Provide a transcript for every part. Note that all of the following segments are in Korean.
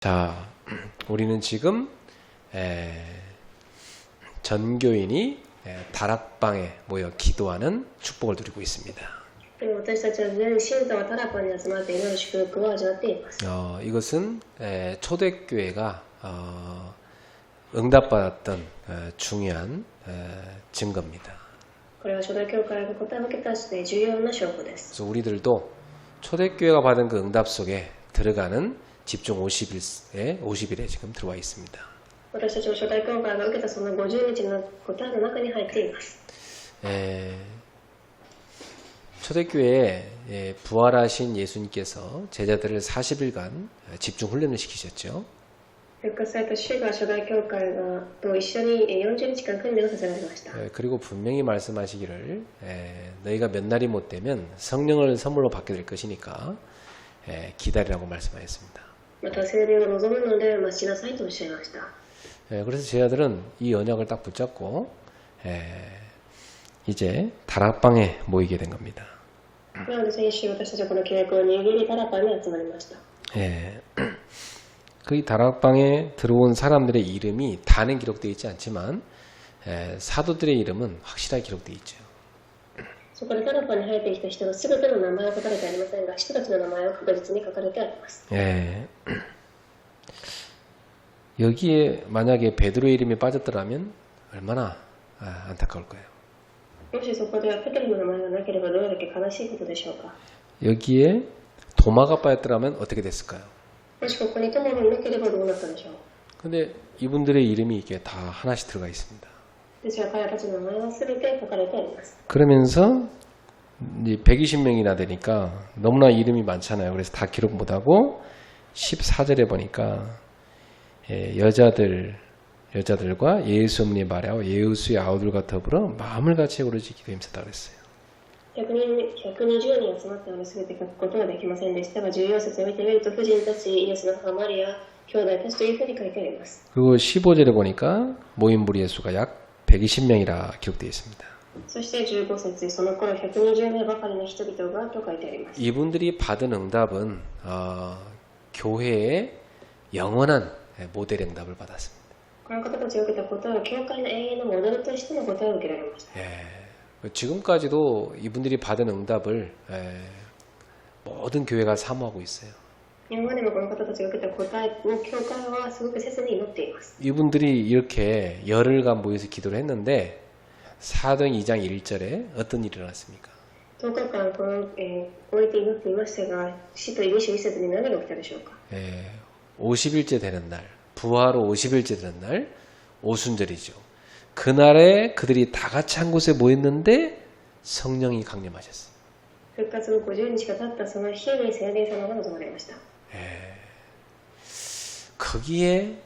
자, 우리는 지금 전교인이 다락방에 모여 기도하는 축복을 누리고 있습니다. 이것은 초대교회가 응답받았던 중요한 증거입니다. 그래서 우리들도 초대교회가 받은 그 응답 속에 들어가는 집중 50일에 지금 들어와 있습니다. 초대교회에 부활하신 예수님께서 제자들을 40일간 집중 훈련을 시키셨죠. 그리고 분명히 말씀하시기를 너희가 몇 날이 못 되면 성령을 선물로 받게 될 것이니까 기다리라고 말씀하셨습니다. 그래서 제자들은 이 언약을 딱 붙잡고 이제 다락방에 모이게 된 겁니다. 그 다락방에 들어온 사람들의 이름이 다는 기록되어 있지 않지만 사도들의 이름은 확실하게 기록되어 있죠. 여기에 만약에 베드로의 이름이 빠졌더라면 얼마나 안타까울 거예요. 여기에 도마가 빠졌더라면 어떻게 됐을까요? 근데 이분들의 이름이 이게 다 하나씩 들어가 있습니다. 그러면서 이제 120명이나 되니까 너무나 이름이 많잖아요. 그래서 다 기록 못하고 14절에 보니까 여자들과 예수 어머니 마리아와 예수의 아우들과 더불어 마음을 같이 오로지 기도에 힘썼다 그랬어요. 120人集まったのに全て書くことはできませんでしたが、14節を見てみると婦人たち、イエスの母マリア、兄弟たちというふうに書いてあります。 그리고 15절에 보니까 모인 무리의 수가 약 120명이라 기록되어 있습니다. そして15節、その頃120名ばかりの人々がと書いてあります。 이분들이 받은 응답은 교회의 영원한 모델 응답을 받았습니다. この方たちが受けたことは教会の永遠のモデルとしての答えを受けられました。 지금까지도 이분들이 받은 응답을 모든 교회가 사모하고 있어요. 今までもこの方たちが受けた答えを教会はすごく切に祈っています。 이분들이 이렇게 열흘간 모여서 기도를 했는데 사도행 2장 1절에 어떤 일이 일어났습니까? 10日間この、終えて祈っていましたが、使徒21節に何が起きたでしょうか。 50일째 되는 날, 부활 후 50일째 되는 날, 오순절이죠. 그날에 그들이 다 같이 한 곳에 모였는데 성령이 강림하셨어요. 復活の50日が経ったその日に聖霊様が臨まれました。 거기에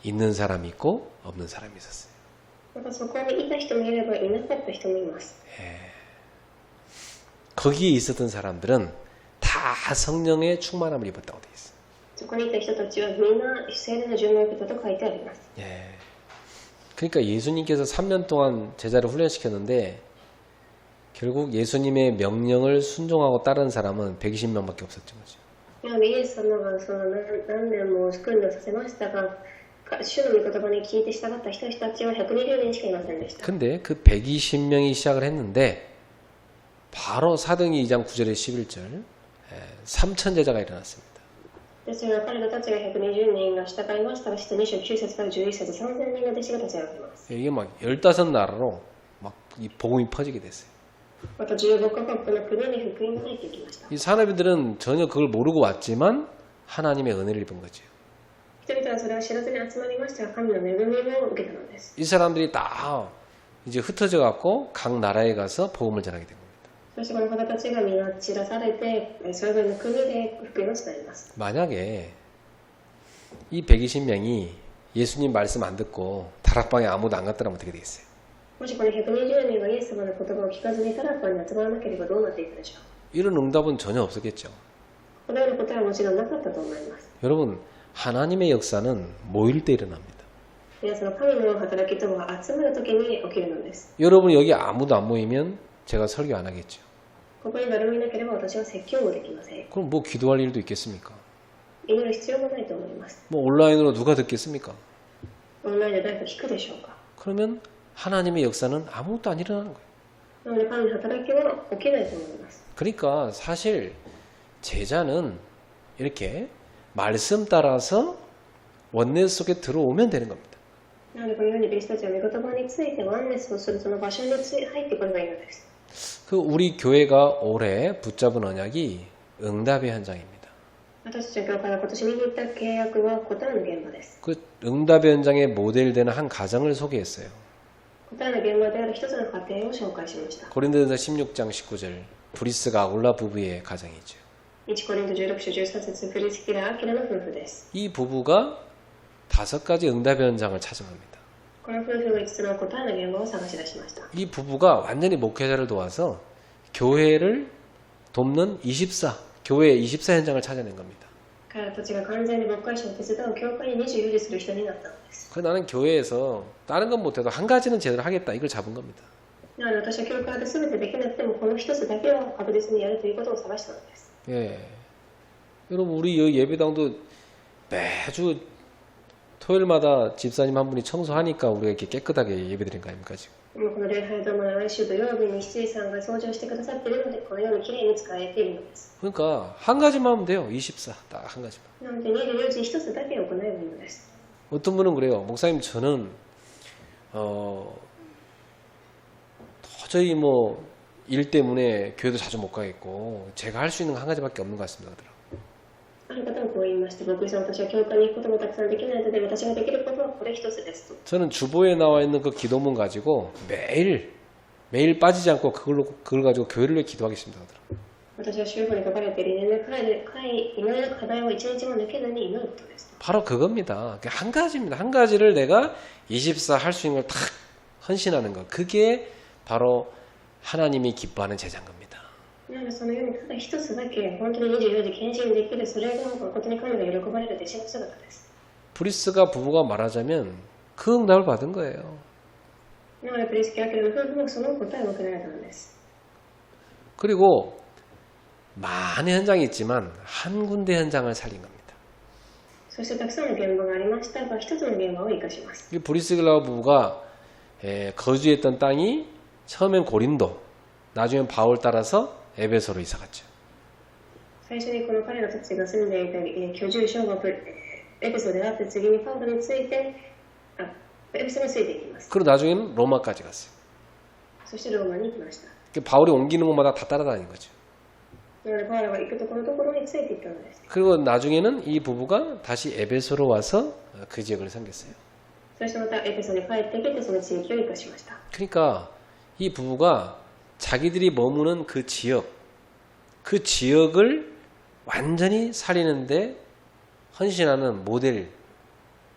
있는 사람이 있고 없는 사람이 있었어요. またそこにいた人もいればいなかった人もいます。 거기에 있었던 사람들은 다 성령의 충만함을 입었다고 되어 있어요. そこにいた人たちはみんな聖霊の充満を受けたと書いてあります。 그러니까 예수님께서 3년 동안 제자를 훈련시켰는데 결국 예수님의 명령을 순종하고 따른 사람은 120명밖에 없었죠. なのでイエス様がその何年も訓練させましたが、主の御言葉に聞いて従った人たちは120人しかいませんでした。 근데 그 120명이 시작을 했는데 바로 사도행전 2장 9절에 11절 3천 제자가 일어났습니다. ですが彼らたちが120人が従いましたが、使徒29節から11節3000人が弟子が立ち上がります。 이게 막 15나라로 막 이 복음이 퍼지게 됐어요. また15カ国の国に福音が入ってきました。 이 사람들은 전혀 그걸 모르고 왔지만 하나님의 은혜를 입은 거죠. 人々はそれを知らずに集まりましたが、神の恵みを受けたのです。 이 사람들이 다 이제 흩어져 갖고 각 나라에 가서 복음을 전하게 된 겁니다. そしてこの方たちが皆散らされて、それぞれの国で福音を伝えます。 만약에 이 120명이 예수님 말씀 안 듣고 다락방에 아무도 안 갔더라면 어떻게 되겠어요? もしこの120人がイエス様の言葉を聞かずにタラッパに集まらなければどうなっていくでしょう。 이런 응답은 전혀 없었겠죠. このような答えはもちろんなかったと思います。 여러분, 하나님의 역사는 모일 때 일어납니다. 皆さん、神の働きとは集まるときに起きるのです。 여러분 여기 아무도 안 모이면 제가 설교 안 하겠죠. ここに誰もいなければ私は説教もできません。 그럼 뭐 기도할 일도 있겠습니까? 祈る必要もないと思います。 뭐 온라인으로 누가 듣겠습니까? オンラインで誰か聞くでしょうか。 그러면 하나님의 역사는 아무것도 안 일어나는 거예요. なので神の働きは起きないと思います。 그러니까 사실 제자는 이렇게 말씀 따라서 원내 속에 들어오면 되는 겁니다. なのでこのように弟子たちは御言葉についてワンネスをするその場所に入ってくればいいのです。 그 우리 교회가 올해 붙잡은 언약이 응답의 현장입니다. 私たちの教会が今年握った契約は答えの現場です。 그 응답의 현장에 모델되는 한 가정을 소개했어요. 答えの現場である一つの家庭を紹介しました。 고린도전서 16장 19절 브리스가 아굴라 부부의 가정이죠. 1コリント16章13節プリスキラ・アキラの夫婦です。 이 부부가 5가지 응답의 현장을 찾아갑니다. この夫婦が5つの答えの現場を探し出しました。 이 부부가 완전히 목회자를 도와서 교회를 돕는 24, 교회 24 현장을 찾아낸 겁니다. 彼らたちが完全に牧会者を手伝う教会に24時する人になったのです。 그래서 나는 교회에서 다른 건 못해도 한 가지는 제대로 하겠다 이걸 잡은 겁니다. なので私は教会で全てできなくてもこの一つだけは確実にやるということを探したのです。 예, 여러분 우리 여기 예배당도 매주 토요일마다 집사님 한 분이 청소하니까 우리가 이렇게 깨끗하게 예배드린 거 아닙니까 지금? もうこの礼拝堂も来週土曜日に七井さんが掃除をしてくださっているのでこのようにきれいに使えているのです。 그러니까 한 가지만 하면 돼요. 24, 딱 한 가지만. なので24時一つだけ行えばいいのです。 어떤 분은 그래요. 목사님 저는 도저히 뭐 일 때문에 교회도 자주 못 가겠고 제가 할 수 있는 거 한 가지밖에 없는 것 같습니다. 그러더라고요. ある方はこう言いまして、僕さん私は教会に行くこともたくさんできないので私ができることはこれ一つですと。 저는 주보에 나와 있는 그 기도문 가지고 매일 빠지지 않고 그걸 가지고 교회를 위해 기도하겠습니다. 그러더라고요. 私は週報に書かれている祈りの課題を一日も抜けずに祈ることですと。 바로 그겁니다. 한 가지입니다. 한 가지를 내가 24 할 수 있는 걸 탁 헌신하는 것. 그게 바로 하나님이 기뻐하는 제자인 겁니다. なのでそのようにただ一つだけ本当に24時献身できるそれが誠に神が喜ばれる弟子の姿です。 브리스가 부부가 말하자면 그 응답을 받은 거예요. なのでプリスキ・アキラの夫婦もその答えを受けられたのです。 그리고 많은 현장이 있지만 한 군데 현장을 살린 겁니다. そしてたくさんの現場がありましたが一つの現場を生かします。 이 브리스길라 부부가 거주했던 땅이 처음엔 고린도, 나중엔 바울 따라서 에베소로 이사 갔죠. 最初にこの彼らたちが住んでいた居住所がエペソであって次にパウロについてエペソについていきます。 그리고 나중에는 로마까지 갔어요. そしてローマに行きました。 바울이 옮기는 곳마다 다 따라다닌 거죠. なのでパウロが行くところどころについていったのです。 그리고 나중에는 이 부부가 다시 에베소로 와서 그 지역을 섬겼어요. そしてまたエペソに帰ってきてその地域を生かしました。 그러니까 이 부부가 자기들이 머무는 그 지역을 완전히 살리는데 헌신하는 모델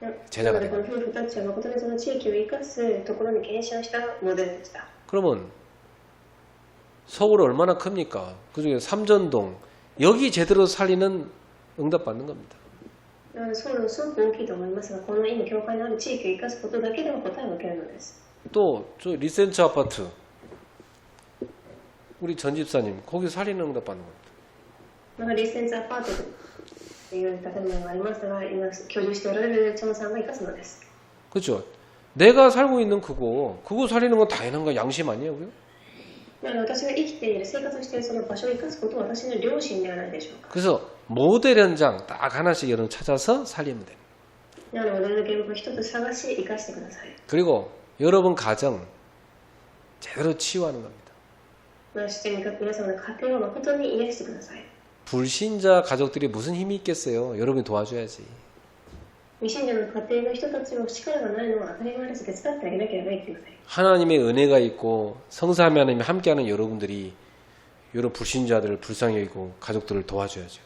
な 제자가 ので 된 この 거예요. 夫婦たちは誠にその地域を生かすところに献身したモデルでした。 그러면 서울이 얼마나 큽니까? 그중에 삼전동 여기 제대로 살리는 응답 받는 겁니다. なのでソウルのすごく大きいと思いますが、この今教会のある地域を生かすことだけでも答えを受けるのです。 또 저 리센츠 아파트 우리 전 집사님 거기 살리는 응답 받는 겁니다. またリッセンツアパートという建物がありますが、今居住しておられる長さんが生かすのです。 그렇죠? 내가 살고 있는 그거 살리는 건 당연한 거 양심 아니에요, 우리? なので私が生きている生活しているその場所を生かすことは私の良心ではないでしょうか。 그래서 모델 현장 딱 하나씩 여러분 찾아서 살리면 돼요. なのでモデルの現場を一つ探し生かしてください。 그리고 여러분 가정 제대로 치유하는 겁니다. そして皆様の家庭を誠に癒してください。 불신자 가족들이 무슨 힘이 있겠어요? 여러분이 도와줘야지. 未信者の家庭の人たちを力がないのは当たり前です。手伝ってあげなければいけません。 하나님의 은혜가 있고 성삼위 하나님이 함께하는 여러분들이 여러 불신자들을 불쌍히 여기고 가족들을 도와줘야죠.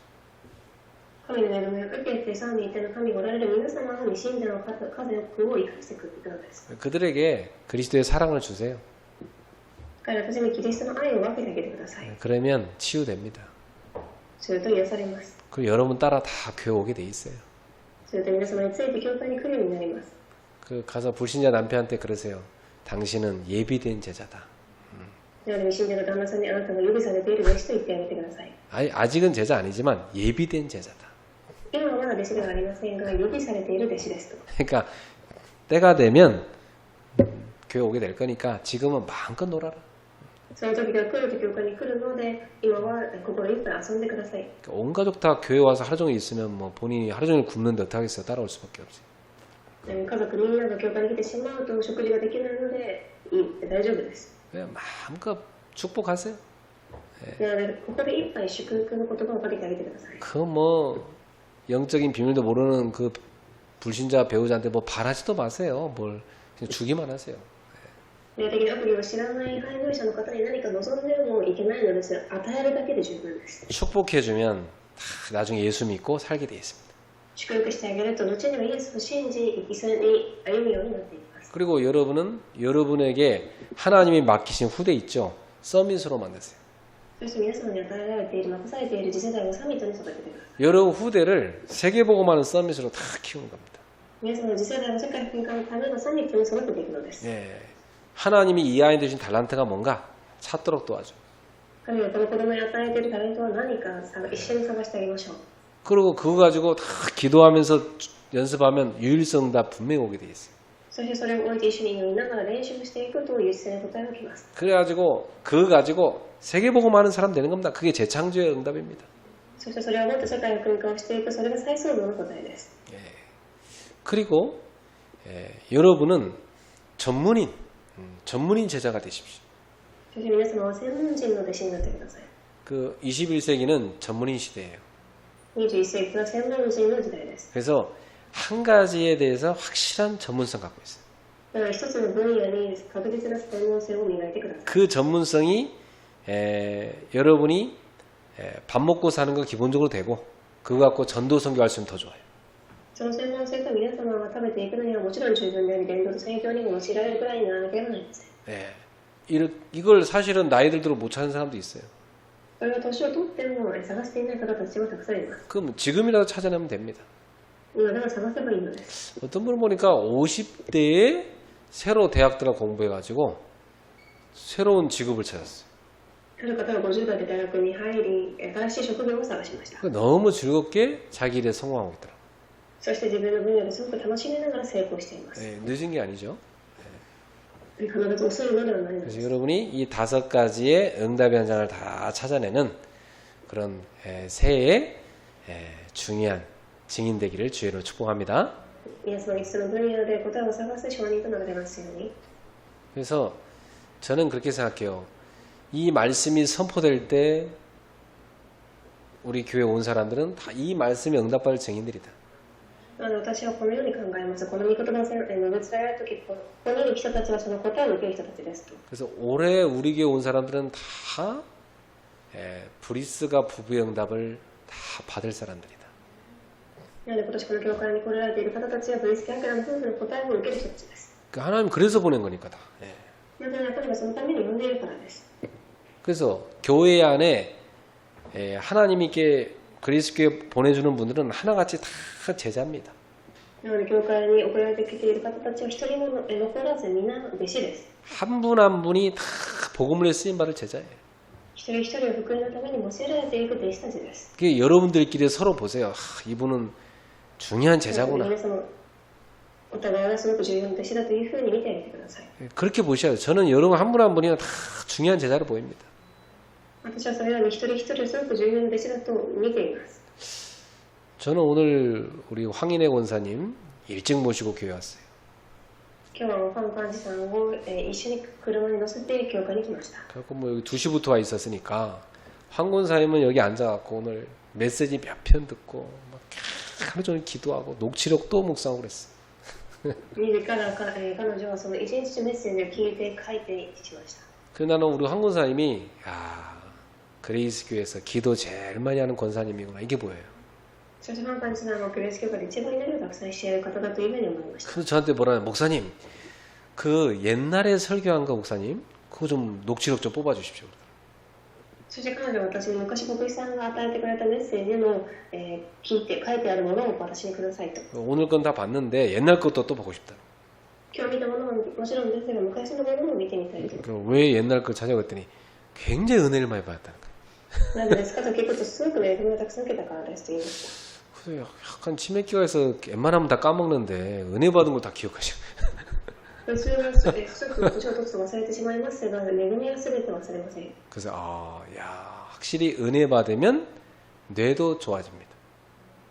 神の恵みを受けて三位一体の神がおられる皆様の未信者の家族を生かしてくれるのです。 그들에게 그리스도의 사랑을 주세요. 彼らたちにキリストの愛を分けてあげてください。 그러면 치유됩니다. すると癒されます。 그리고 여러분 따라 다 교회 오게 돼 있어요. すると皆様について教会に来るようになります。 그 가서 불신자 남편한테 그러세요. 당신은 예비된 제자다. なので信者の旦那さんにあなたが予備されている弟子と言ってあげてください。 아직은 제자 아니지만 예비된 제자다. 今はまだ弟子ではありませんが予備されている弟子ですと。 그러니까 때가 되면 교회 오게 될 거니까 지금은 마음껏 놀아라. その時が来ると教会に来るので今は心いっぱい遊んでください。 그러니까 온 가족 다 교회 와서 하루 종일 있으면 뭐 본인이 하루 종일 굶는데 어떡하겠어요. 따라올 수밖에 없지. 家族みんなが教会に来てしまうと食事ができないので大丈夫です。 그냥 마음껏 축복하세요. なのでここでいっぱい祝福の言葉をかけてあげてください。 그 뭐 영적인 비밀도 모르는 그 불신자 배우자한테 뭐 바라지도 마세요. 뭘 그냥 주기만 하세요. 霊的なアプリを知らない配偶者の方に何か望んでもいけないのですが与えるだけで十分です。 축복해주면 다 나중에 예수 믿고 살게 돼 있습니다. 祝福してあげると後にはイエスを信じ一緒に歩むようになっていきます。 그리고 여러분은 여러분에게 하나님이 맡기신 후대 있죠. 서밋으로 만드세요. そして皆さんに与えられている任されている次世代をサミットに育ててください。 여러분 후대를 세계복음하는 서밋으로 다 키우는 겁니다. 皆さんの次世代を世界福音化のためのサミットに育てていくのです。 예. 하나님이 이 아이에 주신 달란트가 뭔가 찾도록 도와줘. 神がこの子供に与えているタレントは何か一緒に探してあげましょう。 그리고 그거 가지고 다 기도하면서 연습하면 유일성답 분명히 오게 돼 있어요. そしてそれを置いて一緒に祈りながら練習していくと優勢な答えが来ます。 그래가지고 그거 가지고 세계복음하는 사람 되는 겁니다. 그게 재창조의 응답입니다. そしてそれをもっと世界の福音化をしていく、それが再創造の答えです。 그리고 여러분은 전문인 제자가 되십시오. そして皆様は専門人の弟子になってください。 그 21세기는 전문인 시대예요. 21世紀は専門人の時代です。 그래서 한 가지에 대해서 확실한 전문성 갖고 있어요. だから一つの分野に確実な専門性を磨いてください。 그 전문성이 여러분이 밥 먹고 사는 거 기본적으로 되고 그거 갖고 전도 선교할 수 있으면 더 좋아요. その専門性と皆様が食べていくのにはもちろん十分であり、伝道と宣教にも用いられるくらいにならなければなりません。 이걸 사실은 나이 들도록 못 찾는 사람도 있어요. これは年を取っても探していない方たちもたくさんいます。 그럼 지금이라도 찾아내면 됩니다. 今だから探せばいいのです。 어떤 분을 보니까 50대에 새로 대학 들어 공부해가지고 새로운 직업을 찾았어요. ある方は50代で大学に入り、新しい職業を探しました。 너무 즐겁게 자기 일에 성공하고 있더라고요. そして自分の分野ですごく楽しみながら成功しています。 늦은 게 아니죠. 必ず遅いのではないので 그래서 す。 여러분이 이 5가지의 응답의 현장을 다 찾아내는 그런 새해의 중요한 증인 되기를 주의로 축복합니다. 皆様いつの分野で答えを探す証人となられますように。 그래서 저는 그렇게 생각해요. 이 말씀이 선포될 때 우리 교회 온 사람들은 다 이 말씀에 응답받을 증인들이다. 私はこのように考えます。この御言葉が述べ伝えられるとき、ここにいる人たちはその答えを受ける人たちですと。 그래서 올해 우리 교회 온 사람들은 다 브리스가 부부의 응답을 다 받을 사람들이다. なので今年この教会に来られている方たちはブリス・キャンクラの夫婦の答えを受ける人たちです。 하나님 그래서 보낸 거니까 다. なのでやっぱりそのために呼んでいるからです。 그래서 교회 안에 하나님께 그리스 교회 보내주는 분들은 하나같이 다 제자입니다. なので教会に送られてきている方たちは一人も残らず皆弟子です。 한 분 한 분이 다 복음을 쓰임 받을 제자예요. 一人一人を福音のために用いられていく弟子たちです。 그게 여러분들끼리 서로 보세요. 이분은 중요한 제자구나. 皆様お互いがすごく重要な弟子だというふうに見てあげてください。 그렇게 보셔야 돼요. 저는 여러분 한 분 한 분이 다 중요한 제자로 보입니다. 私はそのように一人一人をすごく重要な弟子だと見ています。 저는 오늘 우리 황인혜 권사님 일찍 모시고 교회 왔어요. 今日はファン幹事さんを一緒に車に乗せて教会に来ました。 그래서 뭐 여기 2시부터 와 있었으니까 황 권사님은 여기 앉아갖고 오늘 메시지 몇 편 듣고 막 하루 종일 기도하고 녹취록도 묵상하고 그랬어요. 2時から彼女はその一日メッセージを聞いて書いてしました。 그래서 나는 우리 황 권사님이 그레이스 교회에서 기도 제일 많이 하는 권사님이구나 이게 보여요. そしてファン幹事さんはグレース教会で一番祈りをたくさんしている方だというふうに思いました。 그래서 저한테 뭐라냐 목사님 그 옛날에 설교한 거 목사님 그거 좀 녹취록 좀 뽑아주십시오. そして彼女は私に昔牧師さんが与えてくれたメッセージの、聞いて書いてあるものを私にくださいと。 오늘 건 다 봤는데 옛날 것도 또 보고 싶다. 今日見たものをもちろんですが、昔のものを見てみたいと。 왜 옛날 걸 찾아봤더니 굉장히 은혜를 많이 받았다는 거예요. なぜですかと聞くと、すごく恵みをたくさん受けたからですと言いまし 그래서 약간 치매기가 해서 웬만하면 다 까먹는데 은혜 받은 거 다 기억하시고. た。それは不足、衝突と忘れてしまいますが、恵みは全て忘れません。 그래서 확실히 은혜 받으면 뇌도 좋아집니다.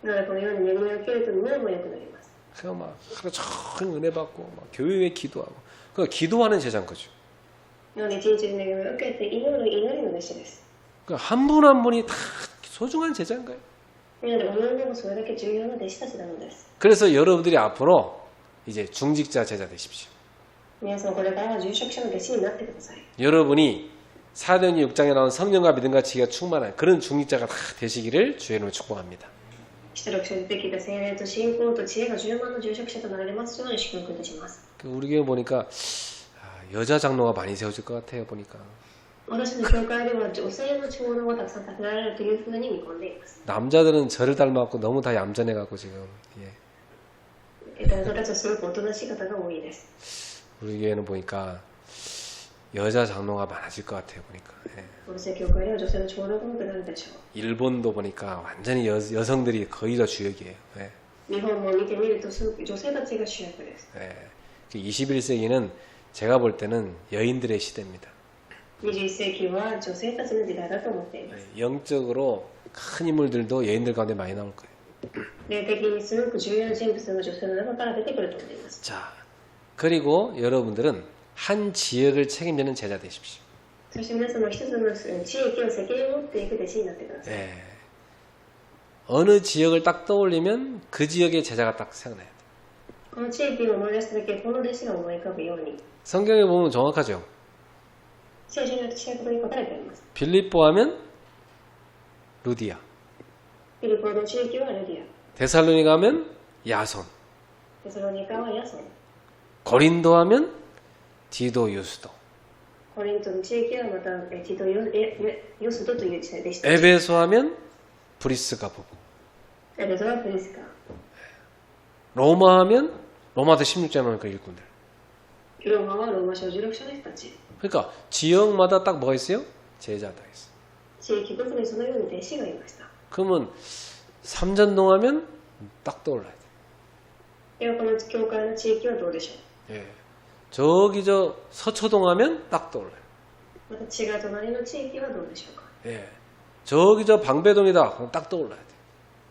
なのでこのように恵みを受けると脳も良くなります。 그래서 막 하루 종일 은혜 받고 막 교회에 기도하고. 그러니까 기도하는 제자인 거죠. なので一日に恵みを受けて祈る祈りの弟子です。 그러니까 한 분 한 분이 다 소중한 제자인 거예요. なのでおのおのもそれだけ重要な弟子たちなのです。 그래서 여러분들이 앞으로 이제 중직자 제자 되십시오. 皆さんこれからは住職者の弟子になってください。 여러분이 사도행전 6장에 나온 성령과 믿음과 지혜가 충만한 그런 중직자가 다 되시기를 주의 이름으로 축복합니다. 出力者にできた精霊と信仰と知恵が充満の住職者となられますように祝福いたします。 우리 교회 보니까 여자 장로가 많이 세워질 것 같아요. 보니까 私の教会では女性の長老がたくさん建てられるというふうに見込んでいます。 남자들은 저를 닮아갖고 너무 다 얌전해갖고 지금男たちはすごくおとなしい方が多いです。 우리 교회는 보니까 여자 장로가 많아질 것 같아요. 보니까 私の教会では女性の長老が多くなるでしょう。 일본도 보니까 완전히 여성들이 거의 다 주역이에요. 日本も見てみるとすごく女性たちが主役です。 21세기는 제가 볼 때는 여인들의 시대입니다. 21世紀は女性たちの時代だと思っています。 영적으로 큰 인물들도 여인들 가운데 많이 나올 거예요. 霊的にすごく重要な人物が女性の中から出てくると思います。 자, 그리고 여러분들은 한 지역을 책임지는 제자 되십시오. そして皆さんも一つの地域を責任を持っていく弟子になってください。 어느 지역을 딱 떠올리면 그 지역의 제자가 딱 생각나야 돼요. この地域を思い出しただけこの弟子が思い浮かぶように 성경에 보면 정확하죠. 聖書によって正確に書かれています。 빌립보 하면 루디아, フィリポの地域はルディア、 데살로니가 하면 야손, テサロニカはヤソン、 고린도 하면 디도 유스도, コリントの地域はまたティトヨスドという弟子たち、 에베소 하면 브리스가 부부, エベソはプリスカ、 로마 하면 로마서 16장에 나오는 그 일꾼들. ローマはローマ書16書の人たち。 그러니까 지역마다 딱 뭐가 있어요? 제자가 있어요. 地域ごとにそのように弟子がいました。 그러면 삼전동 하면 딱 떠올라야 돼. ではこの教会の地域はどうでしょ 예. 저기 저 서초동 하면 딱 떠올라요. う。また違う隣の地域はどうでしょうか。 예. 저기 저 방배동이다. 그럼 딱 떠올라야 돼.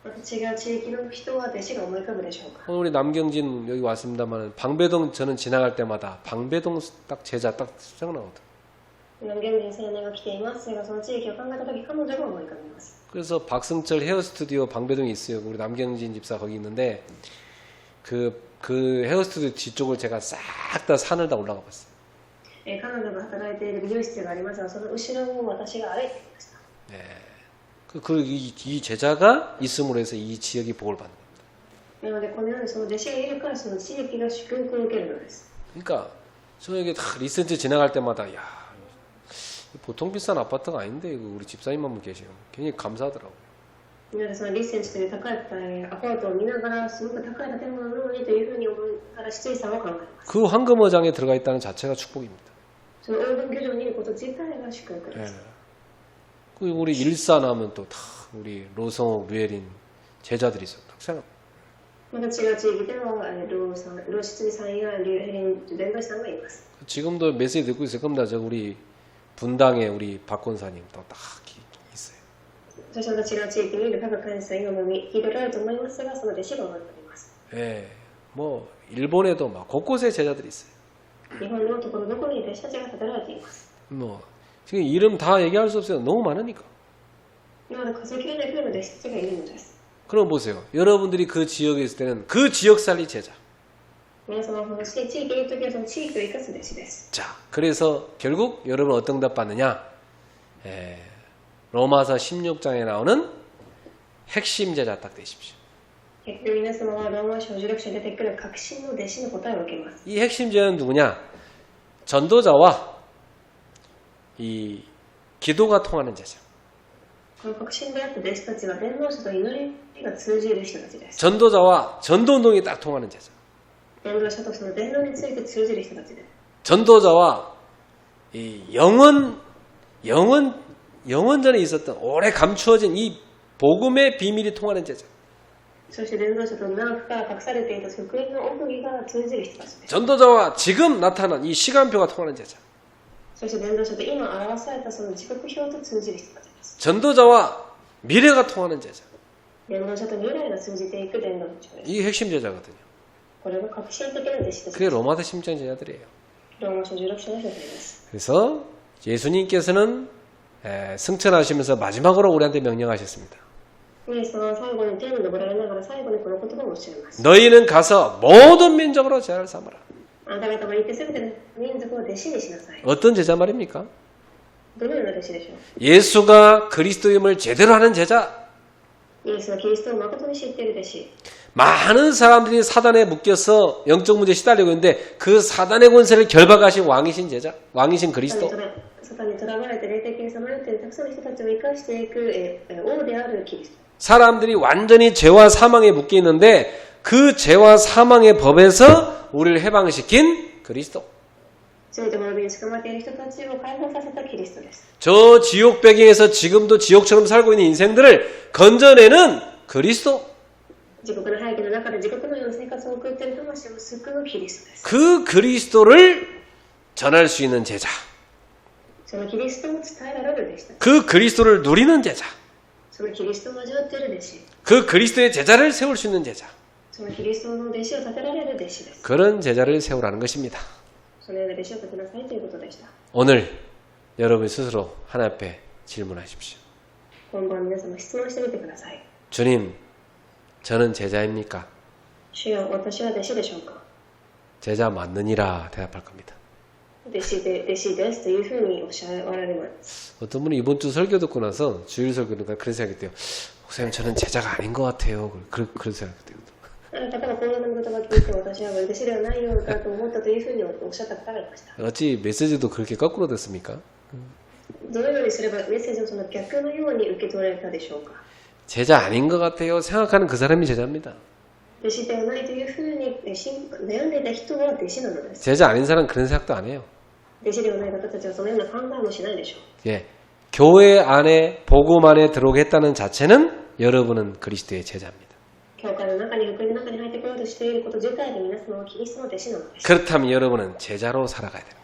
また違う地域の人は弟子が思い浮かぶでしょうか。 오늘 우리 남경진 여기 왔습니다만 방배동 저는 지나갈 때마다 방배동 딱 제자 딱 생각나거든. 現人青年が来ていますが、その地域を考えたとき彼女が思い浮かびます。 그래서 박승철 헤어 스튜디오 방배동에 있어요. 우리 남경진 집사 거기 있는데 그 헤어 스튜디오 뒤쪽을 제가 싹 다 산을 다 올라가 봤어요. 彼女が働いている美容室がありますが、その後ろを私が歩いてきました。 이 제자가 있음으로 해서 이 지역이 복을 받는 겁니다. なのでこのようにその弟子がいるからその地域が祝福を受けるのです。 그러니까 저에게 다 리센트 지나갈 때마다 야 보통 비싼 아파트가 아닌데 이거 우리 집사님 한 분 계시요. 굉장히 감사하더라고요. なのでそのリッセンチという高いアパートを見ながらすごく高い建物なのにというふうに思いながら失意さんは考えます。 그 황금어장에 들어가 있다는 자체가 축복입니다. その黄金漁場にいること自体が祝福です。 그 우리 일산 하면 또 다 우리 로성옥, 류혜린 제자들이 있어요. 딱 생각. また違う地域ではローシツさんやリュウヘリン弁護士さんがいます。 지금도 메시지 듣고 있을 겁니다. 저 우리 분당에 우리 박권사님 또 딱 있어요. そしてまた違う地域にいる各会員さん今も聞いておられると思いますが、その弟子がおられます。 예, 뭐 일본에도 막 곳곳에 제자들이 있어요. 日本のところどこに弟子たちが立てられています。 뭐 지금 이름 다 얘기할 수 없어요. 너무 많으니까. なので数えきれないくらいの弟子たちがいるのです。 그럼 보세요. 여러분들이 그 지역에 있을 때는 그 지역 살리 제자. 皆様は地域にいるときはその地域を生かす弟子です。 자, 그래서 결국 여러분 어떤 답 받느냐? 로마서 16장에 나오는 핵심 제자 딱 되십시오. 結局皆様はローマ書16章に出てくる核心の弟子の答えを受けます。 이 핵심 제자는 누구냐? 전도자와 이 기도가 통하는 제자. この核心であった弟子たちは伝道者と祈りが通じる人たちです。 전도자와 전도운동이 딱 통하는 제자. 伝道者とその伝道について通じる人たちです。 전도자와 이 영원전에 있었던 오래 감추어진 이 복음의 비밀이 통하는 제자. そして伝道者と長くから隠されていた福音の奥義が通じる人たちです。 전도자와 지금 나타난 이 시간표가 통하는 제자. そして伝道者と今表されたその時刻表と通じる人たちです。 전도자와 미래가 통하는 제자. 伝道者と未来が通じていく伝道者です。 이게 핵심 제자거든요. これが革新的な弟子たち그게 です。 로마서 심정 제자들이에요. ローマ書16章の書になります。 그래서 예수님께서는 승천하시면서 마지막으로 우리한테 명령하셨습니다. イエスは最後に天に昇られながら最後にこの言葉をおっしゃいます。 너희는 가서 모든 민족으로 제자를 삼아라. あなた方は行ってすべての民族を弟子にしなさい。 어떤 제자 말입니까? どのような弟子でしょ 예수가 그리스도임을 제대로 하는 제자. う。イエスはキリストを誠に知っている弟子。 많은 사람들이 사단에 묶여서 영적 문제에 시달리고 있는데 그 사단의 권세를 결박하신 왕이신 제자, 왕이신 그리스도. サタンにとらわれて霊的にさまよっているたくさんの人たちを生かしていく王であるキリスト。 사람들이 완전히 죄와 사망에 묶여 있는데 그 죄와 사망의 법에서 우리를 해방시킨 그리스도. 罪と滅びに捕まっている人たちを解放させたキリストです。 저 지옥 배경에서 지금도 지옥처럼 살고 있는 인생들을 건져내는 그리스도. 地獄の背景の中で地獄のような生活を送っている魂を救うキリストです。 그 그리스도를 전할 수 있는 제자. そのキリストを伝えられる弟子たち。 그 그리스도를 누리는 제자. そのキリストを味わっている弟子。 그 그리스도의 제자를 세울 수 있는 제자. そのキリストの弟子を立てられる弟子です。 그런 제자를 세우라는 것입니다. そのような弟子を立てなさいということでした。 오늘 여러분 스스로 하나님 앞에 질문하십시오. 今晩皆様質問してみてください。 주님, 저는 제자입니까? 主よ、私は弟子でしょうか。 제자 맞느니라 대답할 겁니다. 弟子ですというふうにおっしゃられます。 어떤 분이 이번 주 설교 듣고 나서 주일 설교니까 그런 생각이 돼요. 목사님 저는 제자가 아닌 것 같아요. 그런 생각이 돼요. 例えばこんな言葉を聞いて私は弟子ではないようだと思ったというふうにおっしゃった方がいました。 어찌 메시지도 그렇게 거꾸로 됐습니까? どのようにすればメッセージをその逆のように受け取られたでしょうか。 제자 아닌 것 같아요. 생각하는 그 사람이 제자입니다. 弟子ではないというふうに悩んでいた人は弟子なのです。 제자 아닌 사람은 그런 생각도 안 해요. 弟子ではない方たちはそのような考えもしないでしょう。 예, 교회 안에 복음 안에 들어오겠다는 자체는 여러분은 그리스도의 제자입니다. 教会の中に福音の中に入ってこようとしていること自体で皆様はキリストの弟子なのです。 그렇다면 여러분은 제자로 살아가야 됩니다.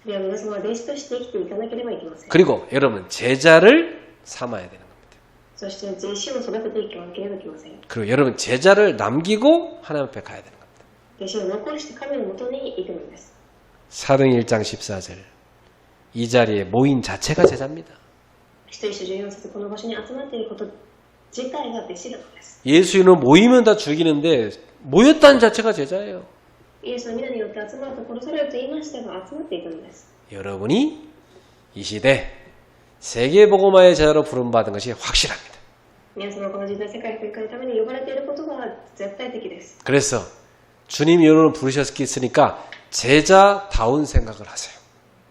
では皆様は弟子として生きていかなければいけません。 그리고 여러분은 제자를 삼아야 되는 겁니다. そして弟子を育てていかなければいけません。 그리고 여러분 제자를 남기고 하나님 앞에 가야 되는 겁니다. 弟子を残して神のもとに行くのです。 사도행 1장 14절 이 자리에 모인 자체가 제자입니다. 人一14節この場所に集まっていること自体が弟子なのです。 예수님은 모이면 다 죽이는데 모였다는 자체가 제자예요. イエスは皆によって集まると殺されると言いましたが集まっていたのです。 여러분이 이 시대 세계복음화의 제자로 부름받은 것이 확실합니다. 皆様はこの時代世界福音化のために呼ばれていることが絶対的です。 그래서 주님이 여러분을 부르셨으니까 제자다운 생각을 하세요.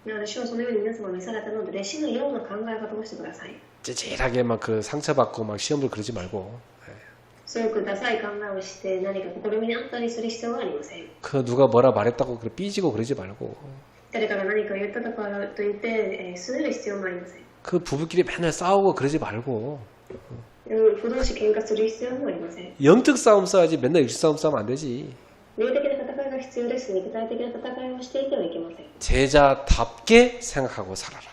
なので主はそのように皆様を召されたので弟子のような考え方をしてください。 찌질하게 막 그 상처받고 막 시험을 그러지 말고 すごくダサい考えをして何か試みにあったりする必要はありません。 그 누가 뭐라 말했다고 삐지고 그러지 말고 誰かが何かを言ったとかと言って拗ねる必要もありません。 그 부부끼리 맨날 싸우고 그러지 말고 不同士喧嘩する必要もありません。 영적 싸움 싸야지 맨날 육적 싸움 싸우면 안 되지. 霊的な戦いが必要ですね。具体的な戦いをしていてはいけません。 제자답게 생각하고 살아라.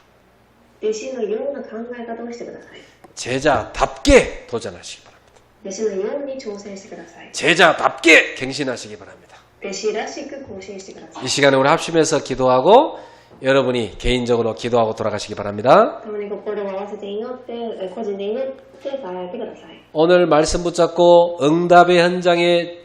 弟子のような考え方をしてください。 제자답게 도전하시기 바랍니다. 弟子のように挑戦してください。 제자답게 갱신하시기 바랍니다. 弟子らしく更新してください。 이 시간에 우리 합심해서 기도하고 여러분이 개인적으로 기도하고 돌아가시기 바랍니다. 共に心を合わせて祈って、個人で祈って帰ってください。 오늘 말씀 붙잡고 응답의 현장에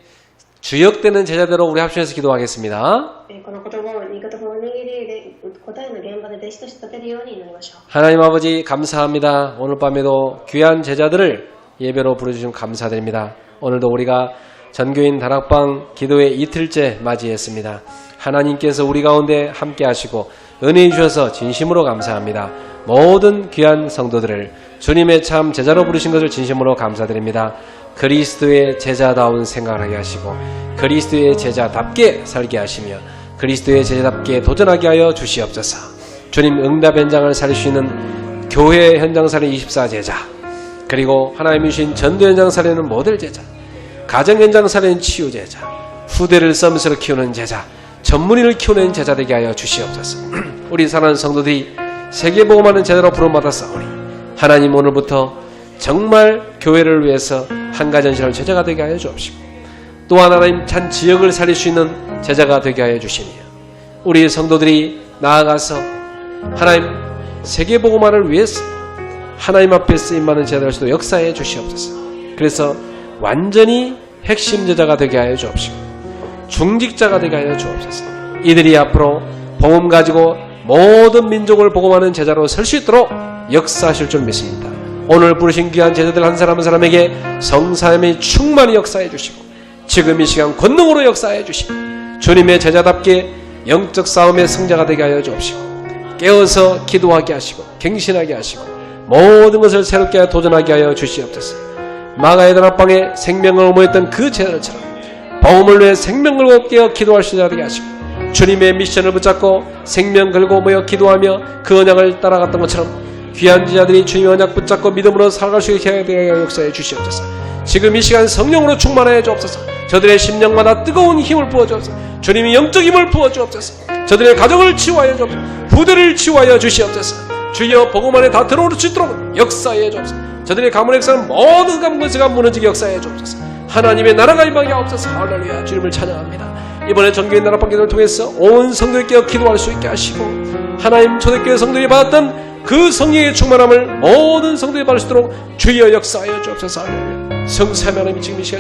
주역되는 제자대로 우리 합심해서 기도하겠습니다. この言葉を、御言葉を握りで答えの現場で弟子として立てるように祈りましょう。 하나님 아버지 감사합니다. 오늘 밤에도 귀한 제자들을 예배로 부르주신 감사드립니다. 오늘도 우리가 전교인 다락방 기도의 이틀째 맞이했습니다. 하나님께서 우리 가운데 함께 하시고 은혜 주셔서 진심으로 감사합니다. 모든 귀한 성도들을 주님의 참 제자로 부르신 것을 진심으로 감사드립니다. 그리스도의 제자다운 생각을 하게 하시고 그리스도의 제자답게 살게 하시며 그리스도의 제자답게 도전하게 하여 주시옵소서. 주님 응답 현장을 살릴 수 있는 교회 현장 살린 24제자, 그리고 하나님이 주신 전도 현장 살리는 모델 제자, 가정 현장 살리는 치유 제자, 후대를 서밋으로 키우는 제자, 전문인을 키우는 제자 되게 하여 주시옵소서. 우리 사랑하는 성도들이 세계복음하는 제자로 부름받았사오니 하나님 오늘부터 정말 교회를 위해서 한가전시할 제자가 되게 하여 주옵시고, 또한 하나님 한 지역을 살릴 수 있는 제자가 되게 하여 주시며, 우리 성도들이 나아가서 하나님 세계복음화를 위해서 하나님 앞에 쓰임받는 제자가 될 수도 역사해 주시옵소서. 그래서 완전히 핵심 제자가 되게 하여 주옵시고 중직자가 되게 하여 주옵소서. 이들이 앞으로 복음 가지고 모든 민족을 복음하는 제자로 설 수 있도록 역사하실 줄 믿습니다. 오늘 부르신 귀한 제자들 한 사람 한 사람에게 성삼위 충만히 역사해 주시고 지금 이 시간 권능으로 역사해 주시고 주님의 제자답게 영적 싸움의 승자가 되게 하여 주옵시고 깨어서 기도하게 하시고 갱신하게 하시고 모든 것을 새롭게 도전하게 하여 주시옵소서. 마가의 다락방에 생명을 의무했던 그 제자들처럼 복음을 위해 생명을 걸고 깨어 기도할 수 있게 되게 하시고 주님의 미션을 붙잡고 생명 걸고 모여 기도하며 그 언약을 따라갔던 것처럼 귀한 제자들이 주님의 언약 붙잡고 믿음으로 살아갈 수 있게 되게 역사해 주시옵소서. 지금 이 시간 성령으로 충만하여 주옵소서. 저들의 심령마다 뜨거운 힘을 부어주옵소서. 주님이 영적 힘을 부어주옵소서. 저들의 가정을 치유하여 주옵소서. 부대를 치유하여 주시옵소서. 주여 복음 안에 다 들어올 수 있도록 역사해 주옵소서. 저들의 가문의 역사는 모든 가문에서가 무너지게 역사해 주옵소서. 하나님의 나라가 임하게 하옵소서. 할렐루야. 주님을 찬양합니다. 이번에 정교인 나라방 기도를 통해서 온 성도에 깨어 기도할 수 있게 하시고 하나님 초대교회 성도들이 받았던 그 성령의 충만함을 모든 성도에 받을 수 있도록 주여 역사하여 주옵소서. 할렐루야. 성삼위 하나님 지금 이 시간